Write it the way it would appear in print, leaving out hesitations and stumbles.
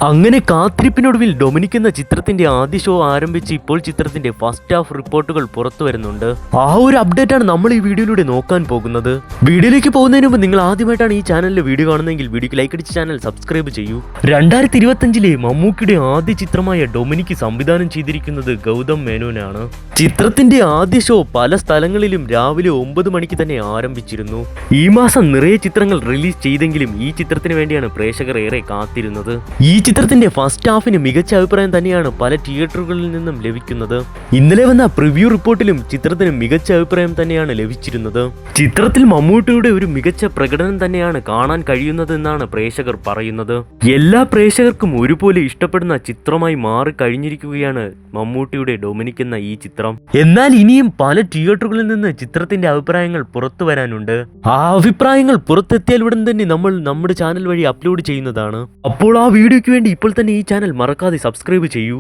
അങ്ങനെ കാത്തിരിപ്പിനൊടുവിൽ ഡൊമിനിക് എന്ന ചിത്രത്തിന്റെ ആദ്യ ഷോ ആരംഭിച്ച് ഇപ്പോൾ ചിത്രത്തിന്റെ ഫസ്റ്റ് ഹാഫ് റിപ്പോർട്ടുകൾ പുറത്തു വരുന്നുണ്ട്. ആ ഒരു അപ്ഡേറ്റ് ആണ് നമ്മൾ ഈ വീഡിയോയിലൂടെ നോക്കാൻ പോകുന്നത്. വീഡിയോയിലേക്ക് പോകുന്നതിന് മുമ്പ് നിങ്ങൾ ആദ്യമായിട്ടാണ് ഈ ചാനലിലെ വീഡിയോ കാണുന്നതെങ്കിൽ വീഡിയോക്ക് ലൈക്ക് അടിച്ച് ചാനൽ സബ്സ്ക്രൈബ് ചെയ്യൂ. 2025 മമ്മൂക്കിയുടെ ആദ്യ ചിത്രമായ ഡൊമിനിക് സംവിധാനം ചെയ്തിരിക്കുന്നത് ഗൗതം മേനോനാണ്. ചിത്രത്തിന്റെ ആദ്യ ഷോ പല സ്ഥലങ്ങളിലും രാവിലെ 9 മണിക്ക് തന്നെ ആരംഭിച്ചിരുന്നു. ഈ മാസം നിറയെ ചിത്രങ്ങൾ റിലീസ് ചെയ്തെങ്കിലും ഈ ചിത്രത്തിന് വേണ്ടിയാണ് പ്രേക്ഷകർ ഏറെ കാത്തിരുന്നത്. ഈ ചിത്രത്തിന്റെ ഫസ്റ്റ് ഹാഫിന് മികച്ച അഭിപ്രായം തന്നെയാണ് പല തിയേറ്ററുകളിൽ നിന്നും ലഭിക്കുന്നത്. ഇന്നലെ വന്ന പ്രിവ്യൂ റിപ്പോർട്ടിലും ചിത്രത്തിന് മികച്ച അഭിപ്രായം തന്നെയാണ് ലഭിച്ചിരുന്നത്. ചിത്രത്തിൽ മമ്മൂട്ടിയുടെ ഒരു മികച്ച പ്രകടനം തന്നെയാണ് കാണാൻ കഴിയുന്നതെന്നാണ് പ്രേക്ഷകർ പറയുന്നത്. എല്ലാ പ്രേക്ഷകർക്കും ഒരുപോലെ ഇഷ്ടപ്പെടുന്ന ചിത്രമായി മാറി കഴിഞ്ഞിരിക്കുകയാണ് മമ്മൂട്ടിയുടെ ഡൊമിനിക് എന്ന ഈ ചിത്രം. എന്നാൽ ഇനിയും പല തിയേറ്ററുകളിൽ നിന്ന് ചിത്രത്തിന്റെ അഭിപ്രായങ്ങൾ പുറത്തു വരാനുണ്ട്. ആ അഭിപ്രായങ്ങൾ പുറത്തെത്തിയാൽ ഉടൻ തന്നെ നമ്മൾ നമ്മുടെ ചാനൽ വഴി അപ്ലോഡ് ചെയ്യുന്നതാണ്. അപ്പോൾ ആ വീഡിയോയ്ക്ക് വേണ്ടി ഇപ്പോൾ തന്നെ ഈ ചാനൽ മറക്കാതെ സബ്സ്ക്രൈബ് ചെയ്യൂ.